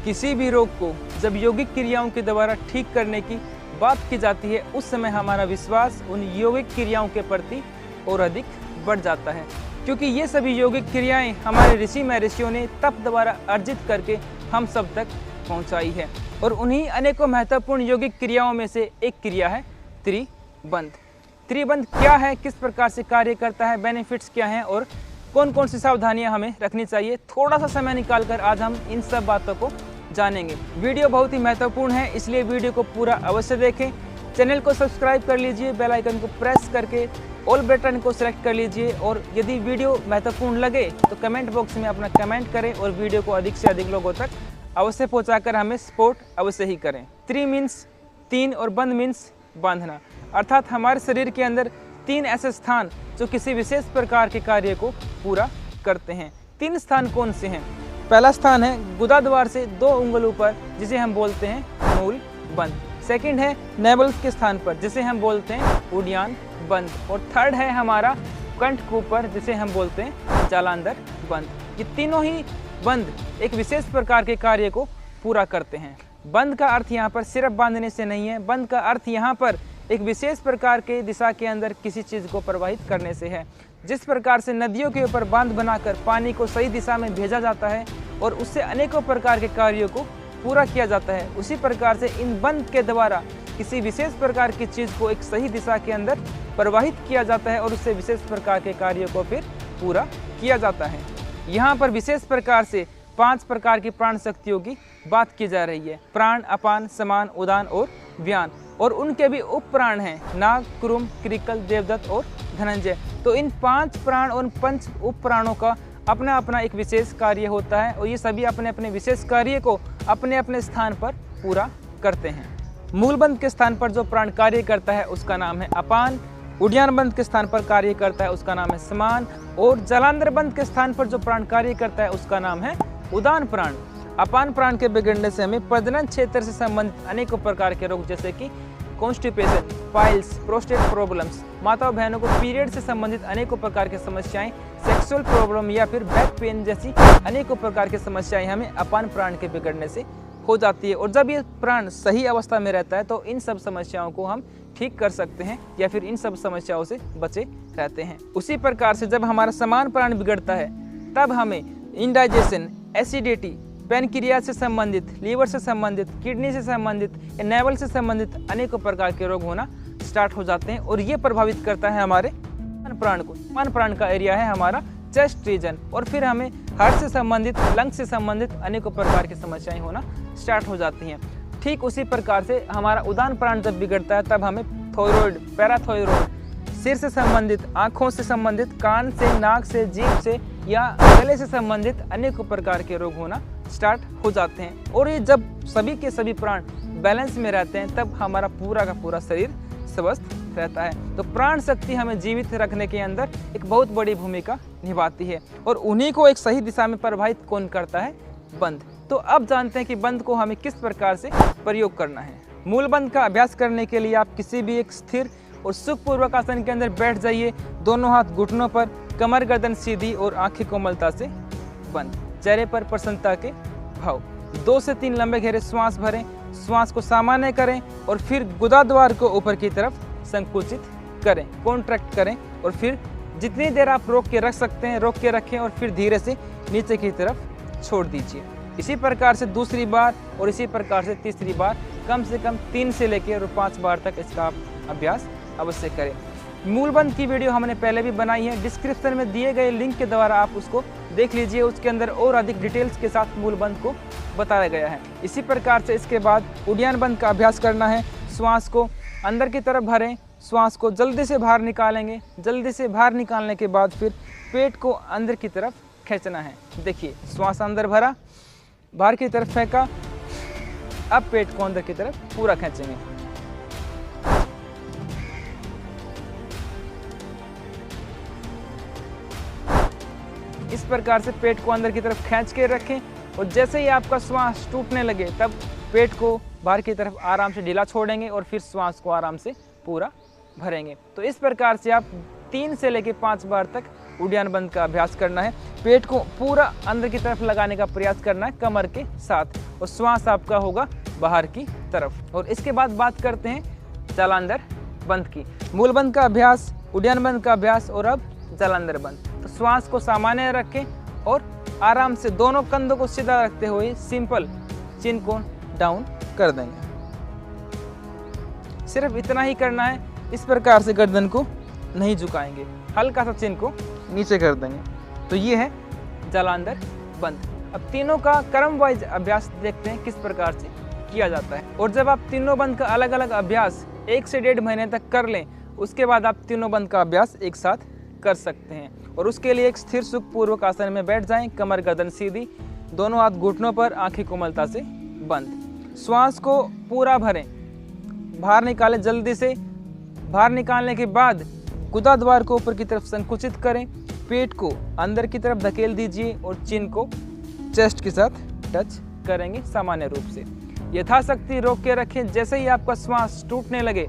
किसी भी रोग को जब यौगिक क्रियाओं के द्वारा ठीक करने की बात की जाती है, उस समय हमारा विश्वास उन यौगिक क्रियाओं के प्रति और अधिक बढ़ जाता है, क्योंकि ये सभी यौगिक क्रियाएं हमारे ऋषि महर्षियों ने तप द्वारा अर्जित करके हम सब तक पहुंचाई है। और उन्हीं अनेकों महत्वपूर्ण यौगिक क्रियाओं में से एक क्रिया है त्रिबंध। त्रिबंध क्या है, किस प्रकार से कार्य करता है, बेनिफिट्स क्या हैं और कौन कौन सी सावधानियां हमें रखनी चाहिए, थोड़ा सा समय निकालकर आज हम इन सब बातों को जानेंगे। वीडियो बहुत ही महत्वपूर्ण है, इसलिए वीडियो को पूरा अवश्य देखें। चैनल को सब्सक्राइब कर लीजिए, बेल आइकन को प्रेस करके ऑल बटन को सिलेक्ट कर लीजिए। और यदि वीडियो महत्वपूर्ण लगे तो कमेंट बॉक्स में अपना कमेंट करें और वीडियो को अधिक से अधिक लोगों तक अवश्य पहुंचाकर हमें सपोर्ट अवश्य ही करें। त्रि मीन्स तीन और बंध मीन्स बांधना, अर्थात हमारे शरीर के अंदर तीन ऐसे स्थान जो किसी विशेष प्रकार के कार्य को पूरा करते हैं। तीन स्थान कौन से हैं? पहला स्थान है गुदाद्वार से 2 उंगलों पर, जिसे हम बोलते हैं मूल बंध। सेकंड है नेवल के स्थान पर, जिसे हम बोलते हैं उड्यान बंध। और थर्ड है हमारा कंठ के ऊपर, जिसे हम बोलते हैं जालांधर बंध। ये तीनों ही बंध एक विशेष प्रकार के कार्य को पूरा करते हैं। बंध का अर्थ यहाँ पर सिर्फ बांधने से नहीं है, बंध का अर्थ यहाँ पर एक विशेष प्रकार के दिशा के अंदर किसी चीज़ को प्रवाहित करने से है। जिस प्रकार से नदियों के ऊपर बांध बनाकर पानी को सही दिशा में भेजा जाता है और उससे अनेकों प्रकार के कार्यों को पूरा किया जाता है, उसी प्रकार से इन बंध के द्वारा किसी विशेष प्रकार की चीज़ को एक सही दिशा के अंदर प्रवाहित किया जाता है और उससे विशेष प्रकार के कार्यों को फिर पूरा किया जाता है। यहाँ पर विशेष प्रकार से 5 प्रकार की प्राण शक्तियों की बात की जा रही है। प्राण, अपान, समान, उदान और व्यान। और उनके भी उप प्राण हैं, नाग, कुरुम, क्रिकल, देवदत्त और धनंजय। तो इन 5 प्राण और 5 उप प्राणों का अपना अपना एक विशेष कार्य होता है और ये सभी अपने अपने विशेष कार्य को अपने अपने स्थान पर पूरा करते हैं। मूलबंध के स्थान पर जो प्राण कार्य करता है उसका नाम है अपान। उड्यान बंध के स्थान पर कार्य करता है उसका नाम है समान। और जलांधर बंध के स्थान पर जो प्राण कार्य करता है उसका नाम है उदान प्राण। अपान प्राण के बिगड़ने से हमें प्रजनन क्षेत्र से संबंधित अनेकों प्रकार के रोग जैसे कि कॉन्स्टिपेशन, पाइल्स, प्रोस्टेट प्रॉब्लम्स, माता बहनों को पीरियड से संबंधित अनेकों प्रकार की समस्याएं, सेक्सुअल प्रॉब्लम या फिर बैक पेन जैसी अनेकों प्रकार की समस्याएं हमें अपान प्राण के बिगड़ने से हो जाती है। और जब ये प्राण सही अवस्था में रहता है तो इन सब समस्याओं को हम ठीक कर सकते हैं या फिर इन सब समस्याओं से बचे रहते हैं। उसी प्रकार से जब हमारा समान प्राण बिगड़ता है तब हमें इंडाइजेशन, एसिडिटी, पैनक्रियाज से संबंधित, लीवर से संबंधित, किडनी से संबंधित, नेवल से संबंधित अनेकों प्रकार के रोग होना स्टार्ट हो जाते हैं। और ये प्रभावित करता है हमारे प्राण को। समान प्राण का एरिया है हमारा चेस्ट रीजन। और फिर हमें हार्ट से संबंधित, लंग्स से संबंधित अनेकों प्रकार की समस्याएं होना स्टार्ट हो जाती हैं। ठीक उसी प्रकार से हमारा उदान प्राण जब बिगड़ता है तब हमें थायराइड, पैराथायराइड, सिर से संबंधित, आँखों से संबंधित, कान से, नाक से, जीभ से या गले से संबंधित अनेकों प्रकार के रोग होना स्टार्ट हो जाते हैं। और ये जब सभी के सभी प्राण बैलेंस में रहते हैं तब हमारा पूरा का पूरा शरीर स्वस्थ रहता है। तो प्राण शक्ति हमें जीवित रखने के अंदर एक बहुत बड़ी भूमिका निभाती है और उन्हीं को एक सही दिशा में प्रवाहित कौन करता है? बंध। तो अब जानते हैं कि बंध को हमें किस प्रकार से प्रयोग करना है। मूल बंध का अभ्यास करने के लिए आप किसी भी एक स्थिर और सुखपूर्वक आसन के अंदर बैठ जाइए। दोनों हाथ घुटनों पर, कमर गर्दन सीधी और आंखें कोमलता से बंद। चेहरे पर प्रसन्नता के भाव। 2 से 3 लंबे गहरे श्वास भरें, श्वास को सामान्य करें और फिर गुदाद्वार को ऊपर की तरफ संकुचित करें, कॉन्ट्रैक्ट करें। और फिर जितनी देर आप रोक के रख सकते हैं रोक के रखें और फिर धीरे से नीचे की तरफ छोड़ दीजिए। इसी प्रकार से दूसरी बार और इसी प्रकार से तीसरी बार, कम से कम 3 से लेकर 5 बार तक इसका आप अभ्यास अवश्य करें। मूलबंध की वीडियो हमने पहले भी बनाई है, डिस्क्रिप्शन में दिए गए लिंक के द्वारा आप उसको देख लीजिए। उसके अंदर और अधिक डिटेल्स के साथ मूलबंध को बताया गया है। इसी प्रकार से इसके बाद उड्यान बंध का अभ्यास करना है। श्वास को अंदर की तरफ भरें, श्वास को जल्दी से बाहर निकालेंगे। जल्दी से बाहर निकालने के बाद फिर पेट को अंदर की तरफ खींचना है। देखिए, श्वास अंदर भरा, बाहर की तरफ फेंका, अब पेट को अंदर की तरफ पूरा खींचेंगे। इस प्रकार से पेट को अंदर की तरफ खींच के रखें और जैसे ही आपका श्वास टूटने लगे तब पेट को बाहर की तरफ आराम से ढीला छोड़ेंगे और फिर श्वास को आराम से पूरा भरेंगे। तो इस प्रकार से आप 3 से लेकर 5 बार तक उड्यान बंध का अभ्यास करना है। पेट को पूरा अंदर की तरफ लगाने का प्रयास करना है कमर के साथ। और श्वास आपका होगा बाहर की तरफ। और इसके बाद बात करते हैं जलांधर बंद की। मूल बंद का अभ्यास, उड्डयन बंद का अभ्यास और अब जलांधर बंद। तो श्वास को सामान्य रखें और आराम से दोनों कंधों को सीधा रखते हुए सिंपल चिन को डाउन कर देंगे। सिर्फ इतना ही करना है, इस प्रकार से गर्दन को नहीं झुकाएंगे, हल्का सा चिन को नीचे कर देंगे। तो ये है जलांधर बंद। अब तीनों का क्रम वाइज अभ्यास देखते हैं किस प्रकार से किया जाता है। और जब आप तीनों बंद का अलग अलग अभ्यास 1 से 1.5 महीने तक कर लें, उसके बाद आप तीनों बंद का अभ्यास एक साथ कर सकते हैं। और उसके लिए एक स्थिर सुखपूर्वक आसन में बैठ जाएं, कमर गर्दन सीधी, दोनों हाथ घुटनों पर, आंखें कोमलता से बंद। श्वास को पूरा भरें, बाहर निकालें जल्दी से। बाहर निकालने के बाद गुदा द्वार को ऊपर की तरफ संकुचित करें, पेट को अंदर की तरफ धकेल दीजिए और चिन को चेस्ट के साथ टच करेंगे सामान्य रूप से। यथाशक्ति रोक के रखें। जैसे ही आपका श्वास टूटने लगे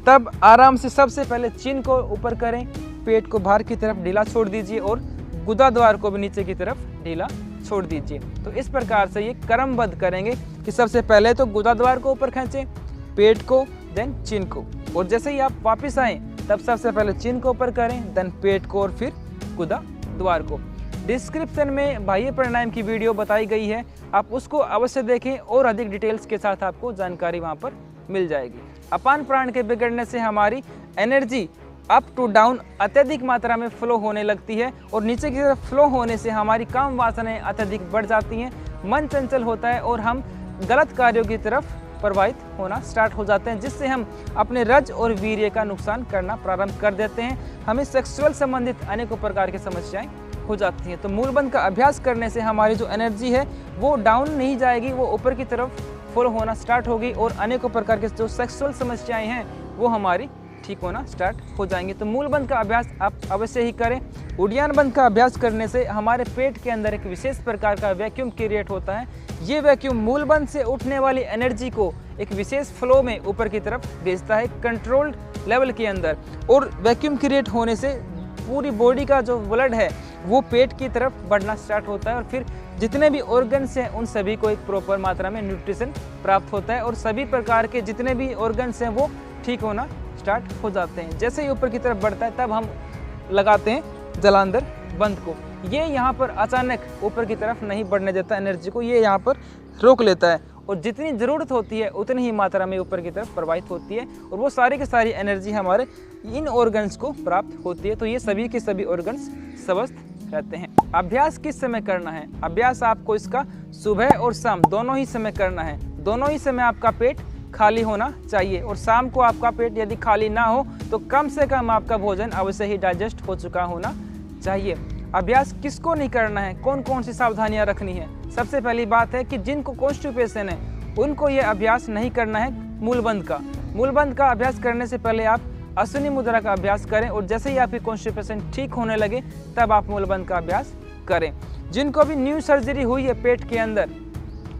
तब आराम से सबसे पहले चिन को ऊपर करें, पेट को बाहर की तरफ ढीला छोड़ दीजिए और गुदा द्वार को भी नीचे की तरफ ढीला छोड़ दीजिए। तो इस प्रकार से ये क्रमबद्ध करेंगे कि सबसे पहले तो गुदा द्वार को ऊपर खींचें, पेट को, देन चिन को। और जैसे ही आप वापस आएँ तब सबसे पहले चिन को ऊपर करें, देन पेट को और फिर गुदा द्वार को। डिस्क्रिप्शन में बाह्य प्राणायाम की वीडियो बताई गई है, आप उसको अवश्य देखें और अधिक डिटेल्स के साथ आपको जानकारी वहाँ पर मिल जाएगी। अपान प्राण के बिगड़ने से हमारी एनर्जी अप टू डाउन अत्यधिक मात्रा में फ्लो होने लगती है और नीचे की तरफ फ्लो होने से हमारी काम वासनाएं अत्यधिक बढ़ जाती हैं, मन चंचल होता है और हम गलत कार्यों की तरफ प्रवाहित होना स्टार्ट हो जाते हैं, जिससे हम अपने रज और वीर्य का नुकसान करना प्रारंभ कर देते हैं। हमें सेक्सुअल संबंधित अनेकों प्रकार की समस्याएं हो जाती हैं। तो मूल बंद का अभ्यास करने से हमारी जो एनर्जी है वो डाउन नहीं जाएगी, वो ऊपर की तरफ फॉलो होना स्टार्ट होगी और अनेकों प्रकार के जो सेक्सुअल समस्याएं हैं वो हमारी ठीक होना स्टार्ट हो जाएंगे। तो मूल बंद का अभ्यास आप अवश्य ही करें। उड्डयन बंद का अभ्यास करने से हमारे पेट के अंदर एक विशेष प्रकार का वैक्यूम क्रिएट होता है। ये वैक्यूम मूल बंद से उठने वाली एनर्जी को एक विशेष फ्लो में ऊपर की तरफ भेजता है, कंट्रोल्ड लेवल के अंदर। और वैक्यूम क्रिएट होने से पूरी बॉडी का जो ब्लड है वो पेट की तरफ बढ़ना स्टार्ट होता है और फिर जितने भी ऑर्गन्स हैं उन सभी को एक प्रॉपर मात्रा में न्यूट्रिशन प्राप्त होता है और सभी प्रकार के जितने भी ऑर्गन्स हैं वो ठीक होना स्टार्ट हो जाते हैं। जैसे ही ऊपर की तरफ बढ़ता है तब हम लगाते हैं जलांधर बंद को। ये यहाँ पर अचानक ऊपर की तरफ नहीं बढ़ने देता एनर्जी को, ये यहाँ पर रोक लेता है और जितनी ज़रूरत होती है उतनी ही मात्रा में ऊपर की तरफ प्रवाहित होती है और वो सारी की सारी एनर्जी हमारे इन ऑर्गन्स को प्राप्त होती है। तो ये सभी के सभी ऑर्गन्स स्वस्थ रहते हैं। अभ्यास किस समय करना है? अभ्यास आपको इसका सुबह और शाम दोनों ही समय करना है। दोनों ही समय आपका पेट खाली होना चाहिए और शाम को आपका पेट यदि खाली ना हो तो कम से कम आपका भोजन अवश्य ही डाइजेस्ट हो चुका होना चाहिए। अभ्यास किसको नहीं करना है, कौन कौन सी सावधानियां रखनी है? सबसे पहली बात है कि जिनको कॉन्स्टिपेशन है उनको ये अभ्यास नहीं करना है मूलबंद का। मूलबंद का अभ्यास करने से पहले आप अश्विनी मुद्रा का अभ्यास करें और जैसे ही आपकी कॉन्स्टिपेशन ठीक होने लगे तब आप मूलबंद का अभ्यास करें। जिनको भी न्यू सर्जरी हुई है पेट के अंदर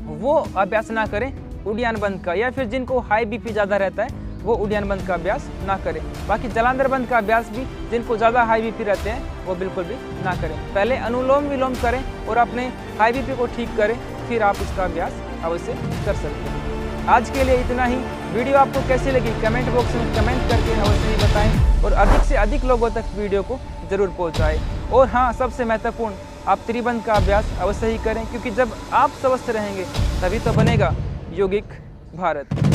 वो अभ्यास ना करें उड्डयन बंद का, या फिर जिनको हाई बीपी ज़्यादा रहता है वो उड्डयन बंद का अभ्यास ना करें। बाकी जलांधर बंद का अभ्यास भी जिनको ज़्यादा हाई बीपी रहते हैं वो बिल्कुल भी ना करें। पहले अनुलोम विलोम करें और अपने हाई बीपी को ठीक करें, फिर आप इसका अभ्यास अवश्य कर सकते हैं। आज के लिए इतना ही। वीडियो आपको कैसी लगी कमेंट बॉक्स में कमेंट करके अवश्य ही बताएं और अधिक से अधिक लोगों तक वीडियो को जरूर पहुँचाएँ। और हाँ, सबसे महत्वपूर्ण, आप त्रिबंध का अभ्यास अवश्य ही करें, क्योंकि जब आप स्वस्थ रहेंगे तभी तो बनेगा यौगिक भारत।